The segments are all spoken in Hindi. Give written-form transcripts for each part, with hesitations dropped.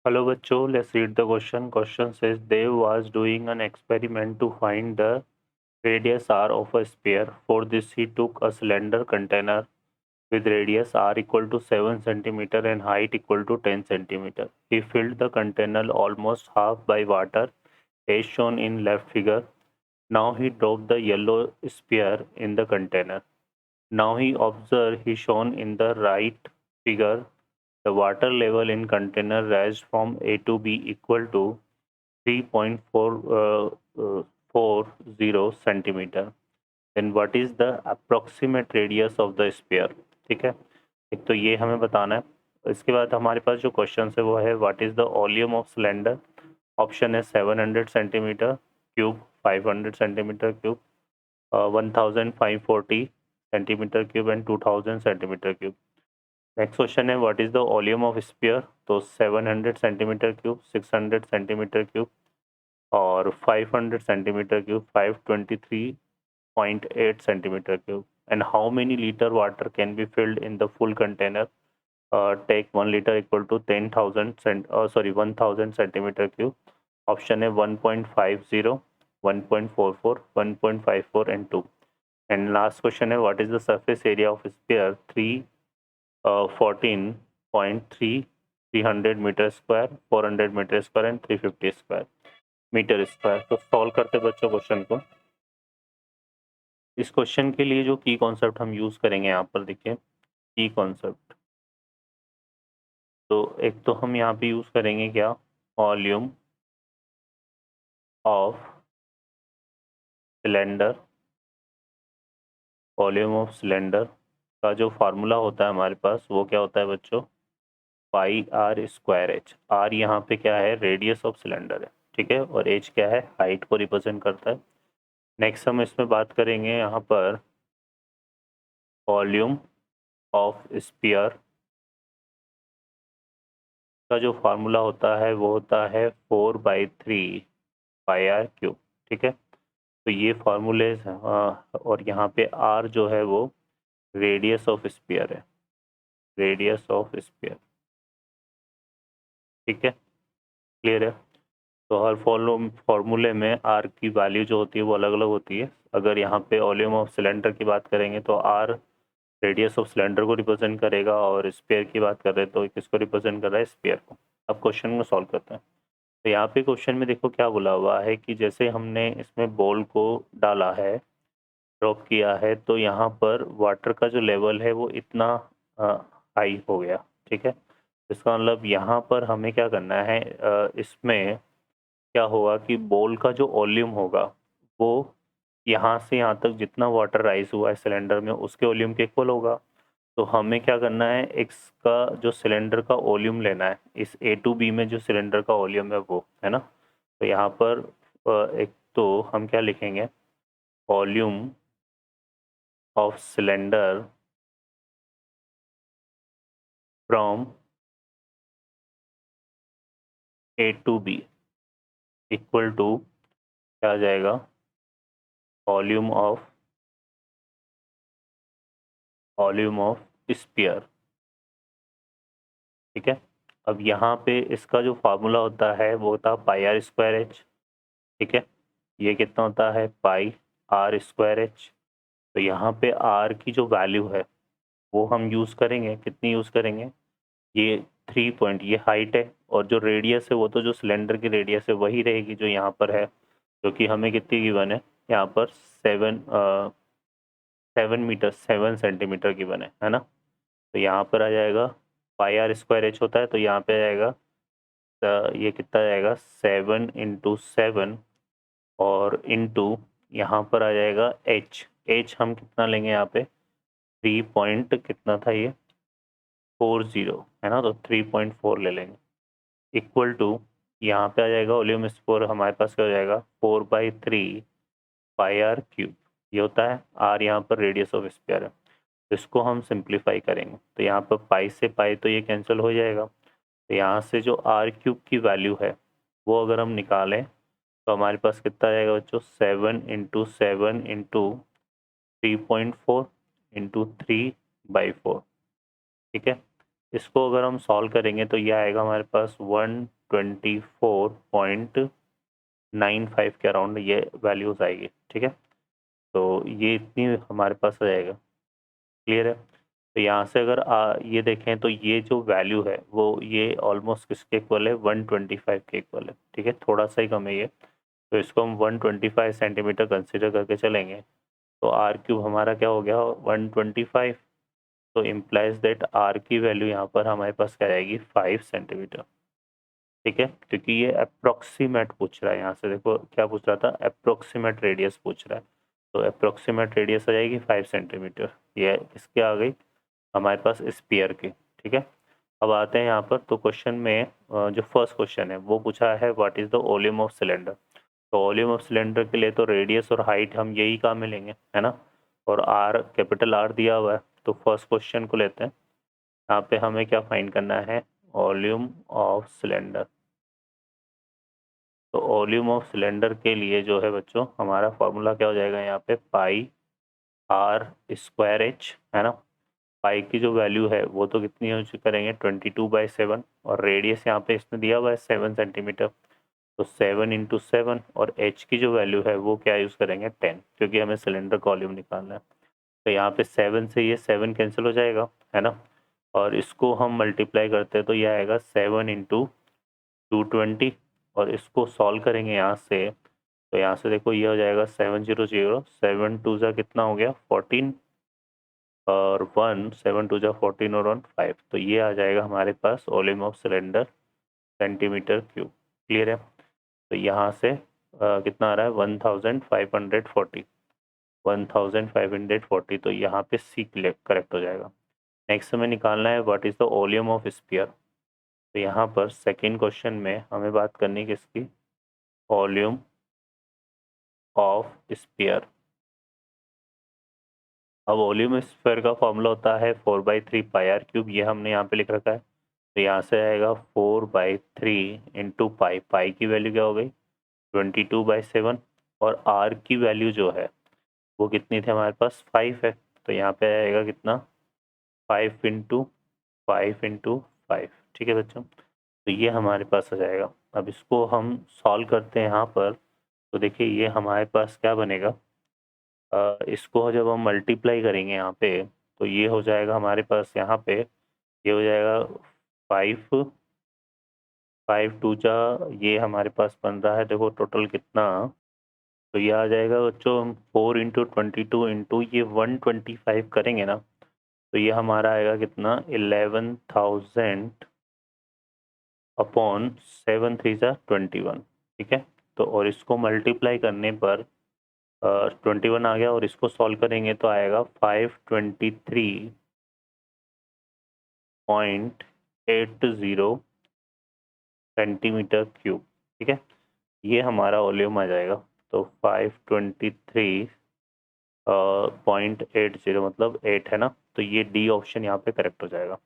Hello bachcho, let's read the question. Question says Dev was doing an experiment to find the radius r of a sphere. For this he took a cylinder container with radius r equal to 7 centimeter and height equal to 10 centimeter. He filled the container almost half by water as shown in left figure. Now he dropped the yellow sphere in the container. Now he observed he shown in the right figure the water level in container raised from A to B equal to 3.40 centimeter. Then what is the approximate radius of the sphere? ठीक है, एक तो ये हमें बताना है. इसके बाद हमारे पास जो क्वेश्चन है वो है what is the volume of cylinder. Option है 700 centimetre cube, 500 centimetre cube, 1540 centimetre cube and 2000 centimetre cube. Next question है what is the volume of sphere. तो 700 सेंटीमीटर क्यूब, 600 सेंटीमीटर क्यूब और 500 centimetre cube, 523.8 centimetre cube. And how many litre water can be filled in the full container. Take 1 litre equal to 1000 centimetre cube. Option है 1.50, 1.44, 1.54 एंड 2. एंड लास्ट क्वेश्चन है what is the surface area of sphere. 300 metre square, 400 metre square and 350 square metre square. तो सॉल्व करते बच्चों क्वेश्चन को. इस क्वेश्चन के लिए जो की कॉन्सेप्ट हम यूज करेंगे यहाँ पर देखिए की कॉन्सेप्ट. तो एक तो हम यहाँ पे यूज करेंगे क्या, volume of cylinder. Volume of cylinder का जो फार्मूला होता है हमारे पास वो क्या होता है बच्चों, पाई आर स्क्वायर एच. आर यहाँ पे क्या है, रेडियस ऑफ सिलेंडर है, ठीक है, और एच क्या है, हाइट को रिप्रेजेंट करता है. नेक्स्ट हम इसमें बात करेंगे यहाँ पर वॉल्यूम ऑफ स्फीयर का जो फार्मूला होता है वो होता है 4/3 पाई आर क्यूब, ठीक है. तो ये फार्मूले और यहाँ पे आर जो है वो रेडियस ऑफ स्फीयर है, रेडियस ऑफ स्फीयर, ठीक है, क्लियर है. तो हर फॉर्मूले में आर की वैल्यू जो होती है वो अलग अलग होती है. अगर यहाँ पे वॉल्यूम ऑफ सिलेंडर की बात करेंगे तो आर रेडियस ऑफ सिलेंडर को रिप्रेजेंट करेगा और स्पेयर की बात कर रहे हैं तो किसको रिप्रेजेंट कर रहा है, स्पेयर को. अब क्वेश्चन को सॉल्व करते हैं. तो यहाँ पे क्वेश्चन में देखो क्या बोला हुआ है कि जैसे हमने इसमें बॉल को डाला है, ड्रॉप किया है, तो यहाँ पर वाटर का जो लेवल है वो इतना हाई हो गया, ठीक है. इसका मतलब यहाँ पर हमें क्या करना है, इसमें क्या होगा कि बॉल का जो वॉल्यूम होगा वो यहाँ से यहाँ तक जितना वाटर राइज हुआ है सिलेंडर में उसके वॉल्यूम के इक्वल होगा. तो हमें क्या करना है, एक्स का जो सिलेंडर का वॉल्यूम लेना है, इस ए टू बी में जो सिलेंडर का वॉल्यूम है वो है ना. तो यहाँ पर एक तो हम क्या लिखेंगे, volume of cylinder from A to B equal to क्या आ जाएगा, वॉल्यूम ऑफ स्फीयर, ठीक है. अब यहाँ पे इसका जो फार्मूला होता है वो होता है पाई आर स्क्वायर एच, ठीक है. ये कितना होता है, पाई आर स्क्वायर एच. तो यहाँ पे आर की जो वैल्यू है वो हम यूज़ करेंगे, कितनी यूज़ करेंगे, ये 3 पॉइंट, ये हाइट है, और जो रेडियस है वो तो जो सिलेंडर की रेडियस है वही रहेगी जो यहाँ पर है, जो कि हमें कितनी गिवन है यहाँ पर 7 मीटर 7 सेंटीमीटर गिवन है ना. तो यहाँ पर आ जाएगा पाई आर स्क्वायर एच होता है, तो यहाँ पे आ जाएगा ये कितना जाएगा 7 × 7 और इनटू यहाँ पर आ जाएगा एच. एच हम कितना लेंगे यहाँ पे 3 पॉइंट कितना था ये 40 है ना, तो 3.4 ले लेंगे इक्वल टू यहाँ पे आ जाएगा वॉल्यूम स्कोर हमारे पास क्या हो जाएगा 4/3 पाई आर क्यूब. ये होता है आर, यहाँ पर रेडियस ऑफ स्फीयर है. इसको हम सिंप्लीफाई करेंगे तो यहाँ पर पाई से पाई तो ये कैंसिल हो जाएगा. तो यहाँ से जो आर क्यूब की वैल्यू है वो अगर हम निकालें तो हमारे पास कितना आएगा बच्चों, 7 × 7 × 3.4 × 3/4, ठीक है. इसको अगर हम सॉल्व करेंगे तो ये आएगा हमारे पास 124.95 के अराउंड ये वैल्यूज़ आएगी, ठीक है। तो ये इतनी हमारे पास आ जाएगा, क्लियर है। तो यहाँ से अगर ये देखें तो ये जो वैल्यू है वो ये ऑलमोस्ट किसके इक्वल है, 125 के इक्वल है, ठीक है, थोड़ा सा ही कम है ये। तो इसको हम 125 सेंटीमीटर कंसिडर करके चलेंगे तो आर क्यूब हमारा क्या हो गया, 125। तो इम्प्लाइज दैट आर की वैल्यू यहाँ पर हमारे पास क्या आएगी, 5 सेंटीमीटर, ठीक है। क्योंकि ये अप्रोक्सीमेट पूछ रहा है, यहाँ से देखो क्या पूछ रहा था, अप्रोक्सीमेट रेडियस पूछ रहा है। तो अप्रोक्सीमेट रेडियस आ जाएगी 5 सेंटीमीटर, ये किसके आ गई, हमारे पास स्पीयर की, ठीक है। अब आते हैं यहाँ पर, तो क्वेश्चन में जो फर्स्ट क्वेश्चन है वो पूछा है what is the volume of cylinder. तो वॉल्यूम ऑफ सिलेंडर के लिए तो रेडियस और हाइट हम यही काम में लेंगे, है ना, और आर, कैपिटल आर दिया हुआ है। तो फर्स्ट क्वेश्चन को लेते हैं, यहाँ पे हमें क्या फाइंड करना है, वॉल्यूम ऑफ सिलेंडर। तो वॉल्यूम ऑफ सिलेंडर के लिए जो है बच्चों हमारा फॉर्मूला क्या हो जाएगा, यहाँ पे पाई आर स्क्वायर एच, है ना। पाई की जो वैल्यू है वो तो कितनी यूज करेंगे, 22/7, और रेडियस यहाँ पे इसने दिया हुआ है 7 सेंटीमीटर, तो 7 × 7, और एच की जो वैल्यू है वो क्या यूज़ करेंगे, 10, क्योंकि हमें सिलेंडर का वॉल्यूम निकालना है। तो यहाँ पे 7 से ये 7 कैंसिल हो जाएगा, है ना, और इसको हम मल्टीप्लाई करते हैं तो ये आएगा 7 × 220, और इसको सॉल्व करेंगे यहाँ से, तो यहाँ से देखो ये हो जाएगा 700, 7 2 जा कितना हो गया 14, और 1 7 2 जा 14, और 1 5, तो ये आ जाएगा हमारे पास volume of cylinder centimetre cube, clear है। तो यहाँ से कितना आ रहा है, 1540, 1540, तो यहाँ पे सी करेक्ट हो जाएगा। नेक्स्ट हमें निकालना है what is the volume of sphere. तो यहाँ पर सेकेंड क्वेश्चन में हमें बात करनी है किसकी, वॉल्यूम ऑफ स्फीयर। अब वॉल्यूम स्फीयर का फॉर्मूला होता है 4/3 पाई आर क्यूब, ये हमने यहाँ पे लिख रखा है। तो यहाँ से आएगा 4/3 इंटू पाई, पाई की वैल्यू क्या हो गई 22/7, और आर की वैल्यू जो है वो कितनी थी हमारे पास 5 है। तो यहाँ पे आएगा कितना 5 × 5 × 5, ठीक है बच्चों। तो ये हमारे पास आ जाएगा। अब इसको हम सॉल्व करते हैं यहाँ पर, तो देखिए ये हमारे पास क्या बनेगा, इसको जब हम मल्टीप्लाई करेंगे यहाँ पे तो ये हो जाएगा हमारे पास, यहाँ पे ये हो जाएगा 5, 5 2 जा, ये हमारे पास बन रहा है देखो टोटल कितना, तो ये आ जाएगा बच्चों, हम 4 × 22 इंटू ये 125 करेंगे ना, तो ये हमारा आएगा कितना 11,000 अपॉन 7 3 जा 21, ठीक है। तो और इसको मल्टीप्लाई करने पर 21 आ गया, और इसको सॉल्व करेंगे तो आएगा 523.80 सेंटीमीटर क्यूब, ठीक है। ये हमारा वॉल्यूम आ जाएगा। तो 523.80 मतलब 8 है ना, तो ये डी ऑप्शन यहाँ पे करेक्ट हो जाएगा।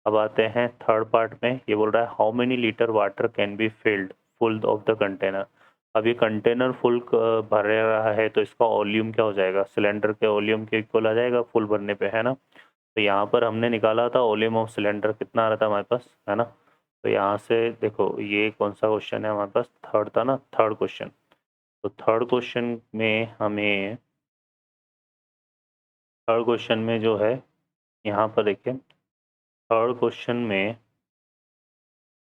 अब आते हैं थर्ड पार्ट में, ये बोल रहा है how many litre water can be field full of the container. अब ये कंटेनर फुल भर रहा है तो इसका वॉल्यूम क्या हो जाएगा, सिलेंडर के वॉल्यूम के इक्वल आ जाएगा फुल भरने पे, है ना। तो यहाँ पर हमने निकाला था वॉल्यूम ऑफ सिलेंडर कितना आ रहा था हमारे पास, है ना। तो यहाँ से देखो ये कौन सा क्वेश्चन है हमारे पास, थर्ड था ना, थर्ड क्वेश्चन। तो थर्ड क्वेश्चन में जो है यहाँ पर देखिए, थर्ड क्वेश्चन में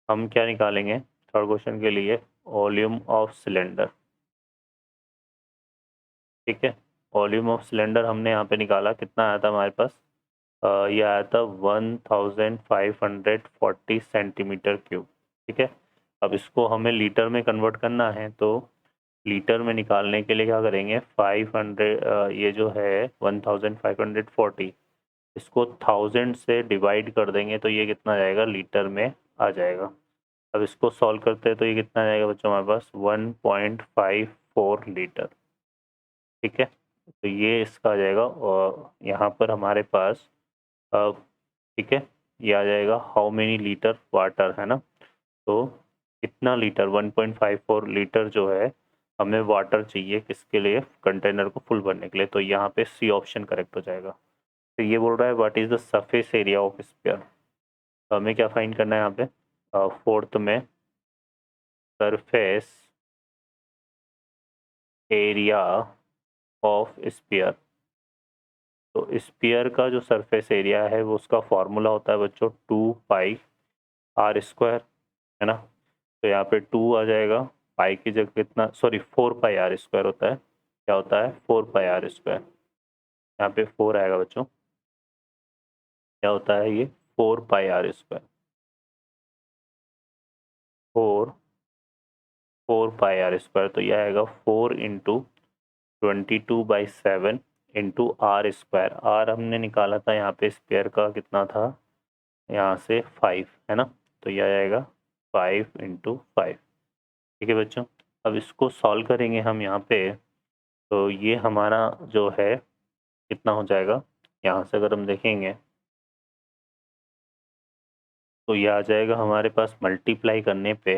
हम क्या निकालेंगे, थर्ड क्वेश्चन के लिए वॉल्यूम ऑफ सिलेंडर, ठीक है। वॉल्यूम ऑफ सिलेंडर हमने यहाँ पे निकाला, कितना आया था हमारे पास, ये आया था 1540 सेंटीमीटर क्यूब, ठीक है। अब इसको हमें लीटर में कन्वर्ट करना है, तो लीटर में निकालने के लिए क्या करेंगे, 500 ये जो है 1540, इसको 1000 से डिवाइड कर देंगे तो ये कितना जाएगा, लीटर में आ जाएगा। अब इसको सॉल्व करते हैं तो ये कितना जाएगा बच्चों हमारे पास 1.54 लीटर, ठीक है। तो ये इसका आ जाएगा, और यहाँ पर हमारे पास ठीक है ये आ जाएगा हाउ मेनी लीटर वाटर, है ना। तो इतना लीटर 1.54 लीटर जो है हमें वाटर चाहिए किसके लिए, कंटेनर को फुल भरने के लिए। तो यहाँ पे सी ऑप्शन करेक्ट हो जाएगा। तो ये बोल रहा है what is the surface area of sphere. तो हमें क्या फाइंड करना है यहाँ पे, फोर्थ में सरफेस एरिया ऑफ स्फीयर। तो स्फीयर का जो सरफेस एरिया है वो उसका फॉर्मूला होता है बच्चों 2πr², है ना। तो यहाँ पे 2 आ जाएगा, पाई की जगह कितना, सॉरी 4πr² होता है, क्या होता है 4πr², यहाँ पे 4 आएगा बच्चों, क्या होता है ये 4πr², 4πr²। तो यह आएगा 4×22/7 इंटू r²। आर हमने निकाला था यहाँ पे स्पेयर का कितना था, यहाँ से 5, है ना। तो यह आएगा 5×5। ठीक है बच्चों, अब इसको सॉल्व करेंगे हम यहाँ पे। तो ये हमारा जो है कितना हो जाएगा, यहाँ से अगर हम देखेंगे तो ये आ जाएगा हमारे पास मल्टीप्लाई करने पे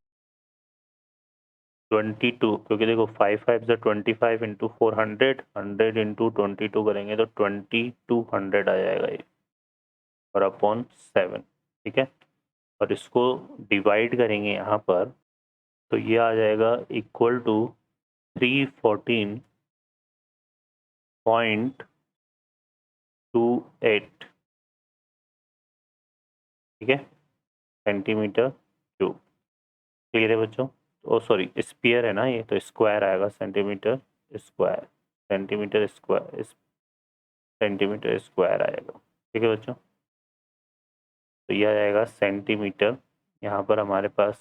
22, क्योंकि देखो 5 5 से 25 इंटू 400, 100 इंटू 22 करेंगे तो 2200 आ जाएगा ये, और अपॉन 7। ठीक है, और इसको डिवाइड करेंगे यहाँ पर तो ये आ जाएगा इक्वल टू 314.28, ठीक है, सेंटीमीटर क्यूब। क्लियर है बच्चों। ओ सॉरी स्पीयर है ना ये, तो स्क्वायर आएगा, centimetre square, centimetre square, centimetre square आएगा। ठीक है बच्चों, तो यह आएगा सेंटीमीटर, यहाँ पर हमारे पास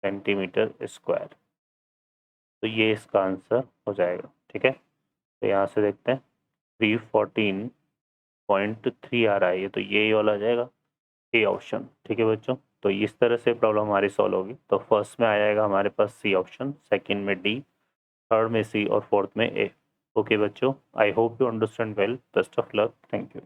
सेंटीमीटर स्क्वायर। तो ये इसका आंसर हो जाएगा। ठीक है, तो यहाँ से देखते हैं 314.3 आ रहा है ये, तो ये वाला आ जाएगा ए ऑप्शन। ठीक है बच्चों, तो इस तरह से प्रॉब्लम हमारी सॉल्व होगी। तो फर्स्ट में आ जाएगा हमारे पास सी ऑप्शन, सेकंड में डी, थर्ड में सी और फोर्थ में ए। ओके बच्चों, I hope you understand well. Best of luck, thank you.